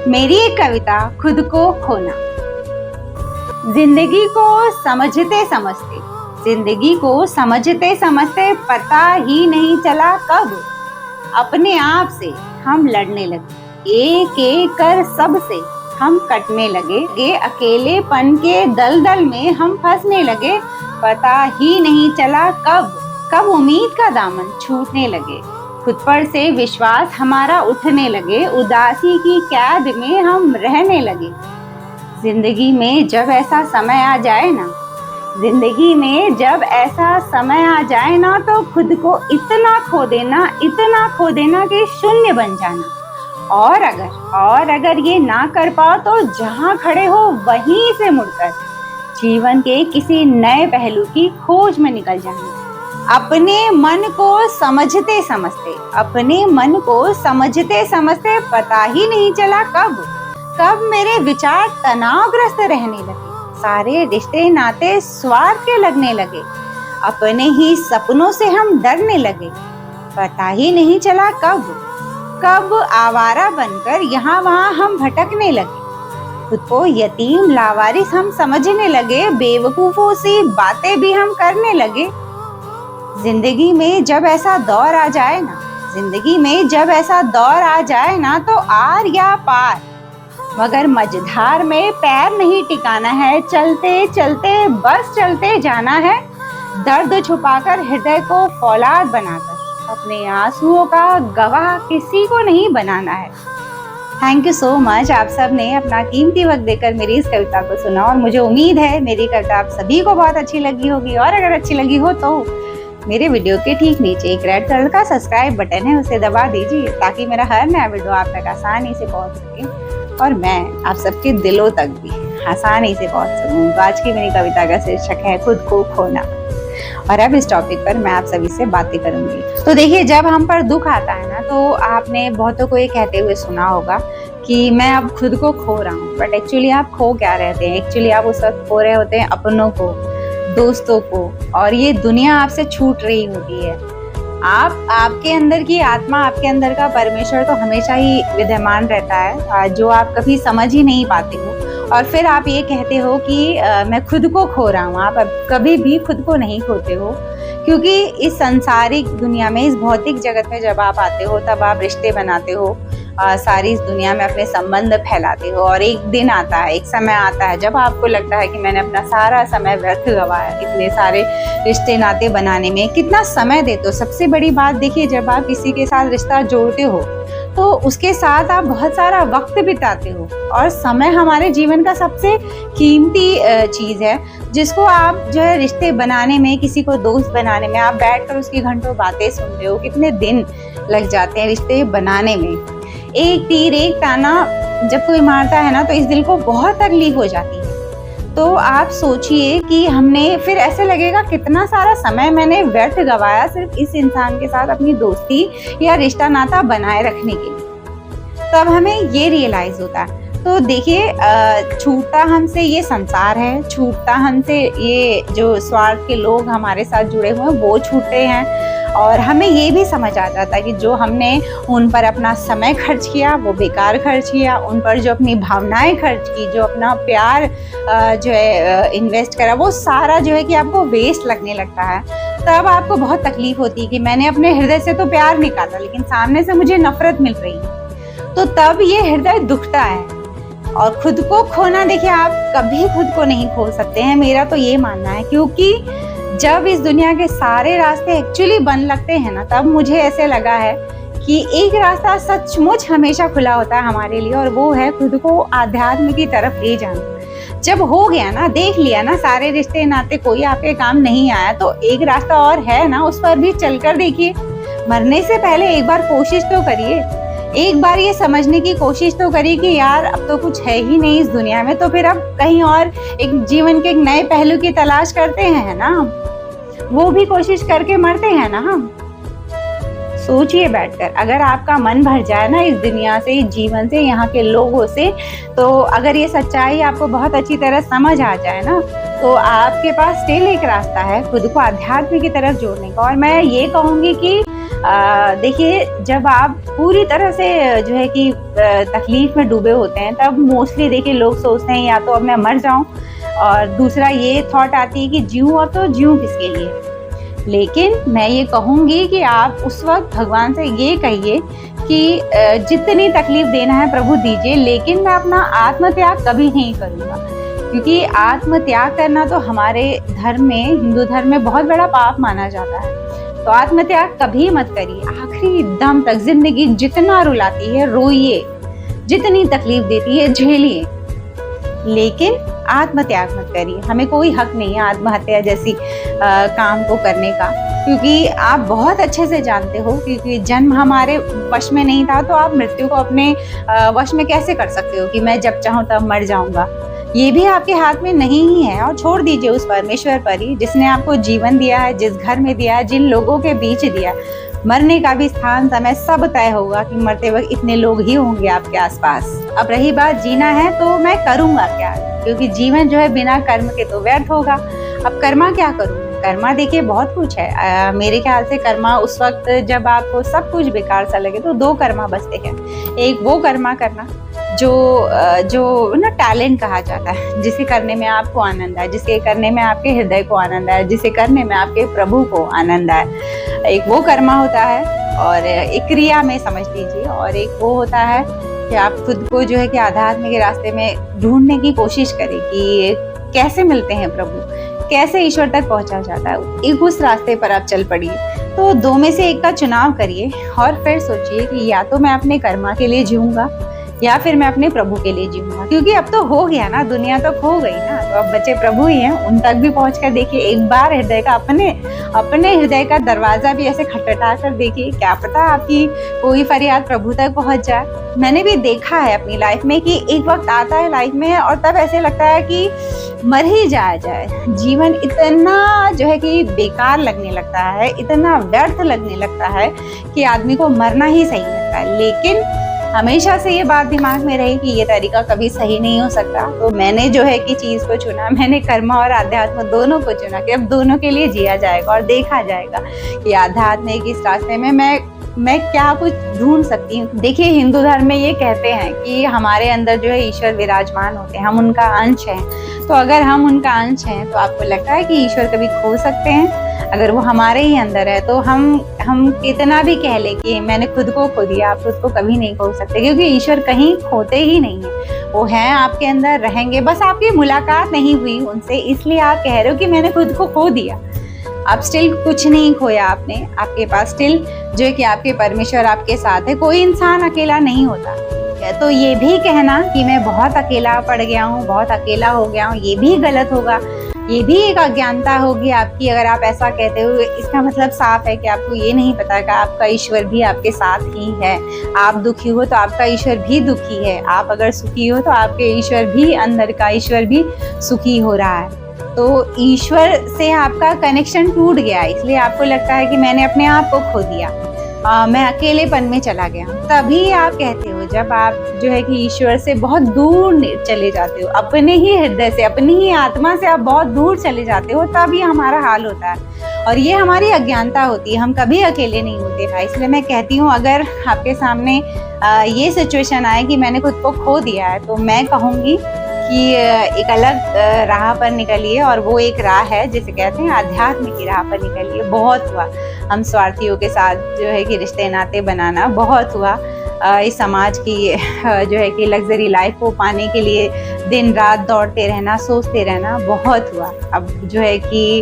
मेरी एक कविता, खुद को खोना। जिंदगी को समझते समझते, जिंदगी को समझते समझते पता ही नहीं चला कब अपने आप से हम लड़ने लगे। एक एक कर सब से हम कटने लगे। अकेलेपन के दलदल में हम फंसने लगे। पता ही नहीं चला कब उम्मीद का दामन छूटने लगे। खुद पर से विश्वास हमारा उठने लगे। उदासी की कैद में हम रहने लगे। जिंदगी में जब ऐसा समय आ जाए ना, जिंदगी में जब ऐसा समय आ जाए ना, तो खुद को इतना खो देना कि शून्य बन जाना। और अगर ये ना कर पाओ तो जहाँ खड़े हो वहीं से मुड़कर जीवन के किसी नए पहलू की खोज में निकल जाना। अपने मन को समझते समझते पता ही नहीं चला कब मेरे विचार तनावग्रस्त रहने लगे। सारे रिश्ते नाते स्वार्थ के लगने लगे। अपने ही सपनों से हम डरने लगे। पता ही नहीं चला कब आवारा बनकर यहाँ वहाँ हम भटकने लगे। खुद को यतीम लावारिस हम समझने लगे। बेवकूफों सी बातें भी हम करने लगे। जिंदगी में जब ऐसा दौर आ जाए ना, तो आर या पार, मगर मझधार में पैर नहीं टिकाना है। चलते चलते बस चलते जाना है। दर्द छुपाकर हृदय को फौलाद बनाकर अपने आंसुओं का गवाह किसी को नहीं बनाना है। Thank you so much. आप सब ने अपना कीमती वक्त देकर मेरी इस कविता को सुना और मुझे उम्मीद है मेरी कविता आप सभी को बहुत अच्छी लगी होगी। और अगर अच्छी लगी हो तो मेरे वीडियो के ठीक नीचे एक रेड कलर का सब्सक्राइब बटन है, उसे दबा दीजिए ताकि मेरा हर नया वीडियो आप तक आसानी से पहुंच सके और मैं आप सबके दिलों तक भी आसानी से पहुंच सकूं। तो आज की मेरी कविता का शीर्षक है खुद को खोना। और अब इस टॉपिक पर मैं आप सभी से बातें करूंगी। तो देखिए, जब हम पर दुख आता है ना, तो आपने बहुतों को ये कहते हुए सुना होगा कि मैं अब खुद को खो रहा हूँ। बट एक्चुअली आप खो क्या रहते हैं? एक्चुअली आप उस वक्त खो रहे होते हैं अपनों को, दोस्तों को, और ये दुनिया आपसे छूट रही होती है। आपके अंदर की आत्मा, आपके अंदर का परमेश्वर तो हमेशा ही विद्यमान रहता है, जो आप कभी समझ ही नहीं पाते हो। और फिर आप ये कहते हो कि मैं खुद को खो रहा हूँ। आप कभी भी खुद को नहीं खोते हो, क्योंकि इस सांसारिक दुनिया में, इस भौतिक जगत में जब आप आते हो तब आप रिश्ते बनाते हो, सारी इस दुनिया में अपने संबंध फैलाते हो। और एक दिन आता है, एक समय आता है जब आपको लगता है कि मैंने अपना सारा समय व्यर्थ गवाया इतने सारे रिश्ते नाते बनाने में। कितना समय देते हो। सबसे बड़ी बात देखिए, जब आप किसी के साथ रिश्ता जोड़ते हो तो उसके साथ आप बहुत सारा वक्त बिताते हो। और समय हमारे जीवन का सबसे कीमती चीज़ है, जिसको आप जो है रिश्ते बनाने में, किसी को दोस्त बनाने में, आप बैठकर उसकी घंटों बातें सुनते हो। कितने दिन लग जाते हैं रिश्ते बनाने में। एक तीर एक ताना जब कोई मारता है ना, तो इस दिल को बहुत तकलीफ हो जाती है। तो आप सोचिए कि हमने, फिर ऐसे लगेगा कितना सारा समय मैंने व्यर्थ गवाया सिर्फ इस इंसान के साथ अपनी दोस्ती या रिश्ता नाता बनाए रखने के लिए। तब हमें ये रियलाइज होता है। तो देखिए, छूटता हमसे ये संसार है, छूटता हमसे ये जो स्वार्थ के लोग हमारे साथ जुड़े हुए हैं वो छूटते हैं। और हमें ये भी समझ आ जाता है कि जो हमने उन पर अपना समय खर्च किया वो बेकार खर्च किया। उन पर जो अपनी भावनाएं खर्च की, जो अपना प्यार जो है इन्वेस्ट करा, वो सारा जो है कि आपको वेस्ट लगने लगता है। तब आपको बहुत तकलीफ होती है कि मैंने अपने हृदय से तो प्यार निकाला, लेकिन सामने से मुझे नफरत मिल रही है। तो तब ये हृदय दुखता है। और खुद को खोना, देखिए, आप कभी खुद को नहीं खो सकते हैं, मेरा तो ये मानना है। क्योंकि जब इस दुनिया के सारे रास्ते एक्चुअली बंद लगते हैं ना, तब मुझे ऐसे लगा है कि एक रास्ता सचमुच हमेशा खुला होता है हमारे लिए, और वो है खुद को आध्यात्म की तरफ ले जाना। जब हो गया ना, देख लिया ना सारे रिश्ते नाते कोई आपके काम नहीं आया, तो एक रास्ता और है ना, उस पर भी चलकर देखिए। मरने से पहले एक बार कोशिश तो करिए। एक बार ये समझने की कोशिश तो करिए कि यार अब तो कुछ है ही नहीं इस दुनिया में, तो फिर अब कहीं और एक जीवन के एक नए पहलू की तलाश करते हैं ना, वो भी कोशिश करके मरते हैं ना हम। सोचिए बैठकर, अगर आपका मन भर जाए ना इस दुनिया से, इस जीवन से, यहाँ के लोगों से, तो अगर ये सच्चाई आपको बहुत अच्छी तरह समझ आ जाए ना, तो आपके पास स्टिल एक रास्ता है खुद को आध्यात्म की तरफ जोड़ने का। और मैं ये कहूँगी कि देखिए, जब आप पूरी तरह से जो है कि तकलीफ में डूबे होते हैं, तब मोस्टली देखिए लोग सोचते हैं या तो अब मैं मर जाऊं, और दूसरा ये थॉट आती है कि जीऊँ, अब तो जीऊँ किसके लिए। लेकिन मैं ये कहूँगी कि आप उस वक्त भगवान से ये कहिए कि जितनी तकलीफ देना है प्रभु दीजिए, लेकिन मैं अपना आत्मत्याग कभी नहीं करूँगा, क्योंकि आत्मत्याग करना तो हमारे धर्म में, हिंदू धर्म में बहुत बड़ा पाप माना जाता है। तो आत्मत्याग कभी मत करिए, आखिरी दम तक जिंदगी जितना रुलाती है रोइए, जितनी तकलीफ देती है झेलिए, लेकिन आत्मत्याग मत करिए। हमें कोई हक नहीं है आत्महत्या जैसी काम को करने का, क्योंकि आप बहुत अच्छे से जानते हो क्योंकि जन्म हमारे वश में नहीं था, तो आप मृत्यु को अपने वश में कैसे कर सकते हो कि मैं जब चाहूँ तब मर जाऊंगा। ये भी आपके हाथ में नहीं ही है, और छोड़ दीजिए उस परमेश्वर पर ही जिसने आपको जीवन दिया है, जिस घर में दिया है, जिन लोगों के बीच दिया है। मरने का भी स्थान समय सब तय होगा कि मरते वक्त इतने लोग ही होंगे आपके आसपास। अब रही बात जीना है तो मैं करूँगा क्या, क्योंकि जीवन जो है बिना कर्म के तो व्यर्थ होगा। अब कर्मा क्या करूँ? कर्मा देखिए बहुत कुछ है। मेरे ख्याल से कर्मा उस वक्त जब आपको सब कुछ बेकार सा लगे तो दो कर्मा बचते हैं। एक वो कर्मा करना जो ना टैलेंट कहा जाता है, जिसे करने में आपको आनंद आए, जिसे करने में आपके हृदय को आनंद आए, जिसे करने में आपके प्रभु को आनंद आए। एक वो कर्मा होता है, और एक क्रिया में समझ लीजिए, और एक वो होता है कि आप खुद को जो है कि आध्यात्म के रास्ते में ढूंढने की कोशिश करें कि कैसे मिलते हैं प्रभु, कैसे ईश्वर तक पहुंचा जाता है। एक उस रास्ते पर आप चल पड़िए। तो दो में से एक का चुनाव करिए, और फिर सोचिए कि या तो मैं अपने कर्मा के लिए जीऊंगा या फिर मैं अपने प्रभु के लिए जीऊंगा, क्योंकि अब तो हो गया ना, दुनिया तो खो गई ना, तो अब बचे प्रभु ही हैं। उन तक भी पहुंच कर देखिए, एक बार हृदय का अपने हृदय का दरवाजा भी ऐसे खटखटा कर देखिए, क्या पता आपकी कोई फरियाद प्रभु तक पहुंच जाए। मैंने भी देखा है अपनी लाइफ में कि एक वक्त आता है लाइफ में, और तब ऐसे लगता है कि मर ही जाए, जीवन इतना जो है कि बेकार लगने लगता है, इतना व्यर्थ लगने लगता है कि आदमी को मरना ही सही लगता है। लेकिन हमेशा से ये बात दिमाग में रही कि ये तरीका कभी सही नहीं हो सकता। तो मैंने जो है कि चीज को चुना, मैंने कर्मा और आध्यात्म दोनों को चुना कि अब दोनों के लिए जिया जाएगा और देखा जाएगा कि आध्यात्म के इस रास्ते में मैं क्या कुछ ढूंढ सकती हूँ। देखिए, हिंदू धर्म में ये कहते हैं कि हमारे अंदर जो है ईश्वर विराजमान होते हैं, हम उनका अंश हैं। तो अगर हम उनका अंश हैं तो आपको लगता है कि ईश्वर कभी खो सकते हैं? अगर वो हमारे ही अंदर है तो हम कितना भी कह ले कि मैंने खुद को खो दिया, आप खुद को कभी नहीं खो सकते, क्योंकि ईश्वर कहीं खोते ही नहीं है। वो हैं आपके अंदर, रहेंगे, बस आपकी मुलाकात नहीं हुई उनसे, इसलिए आप कह रहे हो कि मैंने खुद को खो दिया। आप स्टिल कुछ नहीं खोया आपने, आपके पास स्टिल जो है कि आपके परमेश्वर आपके साथ है। कोई इंसान अकेला नहीं होता। तो ये भी कहना कि मैं बहुत अकेला पड़ गया हूँ, बहुत अकेला हो गया हूँ, ये भी गलत होगा। ये भी एक अज्ञानता होगी आपकी अगर आप ऐसा कहते हो। इसका मतलब साफ है कि आपको ये नहीं पता कि आपका ईश्वर भी आपके साथ ही है। आप दुखी हो तो आपका ईश्वर भी दुखी है, आप अगर सुखी हो तो आपके ईश्वर भी, अंदर का ईश्वर भी सुखी हो रहा है। तो ईश्वर से आपका कनेक्शन टूट गया, इसलिए आपको लगता है कि मैंने अपने आप को खो दिया, मैं अकेलेपन में चला गया। तभी आप कहते हो, जब आप जो है कि ईश्वर से बहुत दूर चले जाते हो, अपने ही हृदय से, अपनी ही आत्मा से आप बहुत दूर चले जाते हो, तब ये हमारा हाल होता है। और ये हमारी अज्ञानता होती है, हम कभी अकेले नहीं होते हैं। इसलिए मैं कहती हूँ, अगर आपके सामने ये सिचुएशन आए कि मैंने खुद को खो दिया है, तो मैं कहूँगी कि एक अलग राह पर निकलिए, और वो एक राह है जिसे कहते हैं आध्यात्म की राह पर निकलिए। बहुत हुआ हम स्वार्थियों के साथ जो है कि रिश्ते नाते बनाना, बहुत हुआ इस समाज की जो है कि लग्जरी लाइफ को पाने के लिए दिन रात दौड़ते रहना, सोचते रहना, बहुत हुआ। अब जो है कि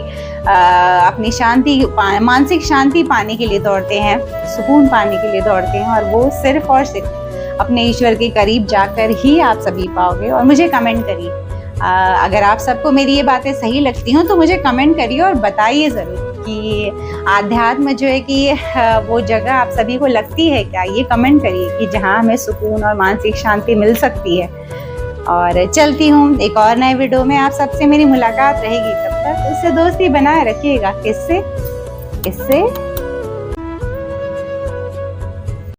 अपनी शांति, मानसिक शांति पाने के लिए दौड़ते हैं, सुकून पाने के लिए दौड़ते हैं, और वो सिर्फ और सिर्फ अपने ईश्वर के करीब जाकर ही आप सभी पाओगे। और मुझे कमेंट करिए, अगर आप सबको मेरी ये बातें सही लगती हों तो मुझे कमेंट करिए और बताइए ज़रूर कि आध्यात्म जो है कि वो जगह आप सभी को लगती है क्या। ये कमेंट करिए कि जहाँ हमें सुकून और मानसिक शांति मिल सकती है। और चलती हूँ, एक और नए वीडियो में आप सबसे मेरी मुलाकात रहेगी। तब तक उससे दोस्ती बनाए रखिएगा। किससे?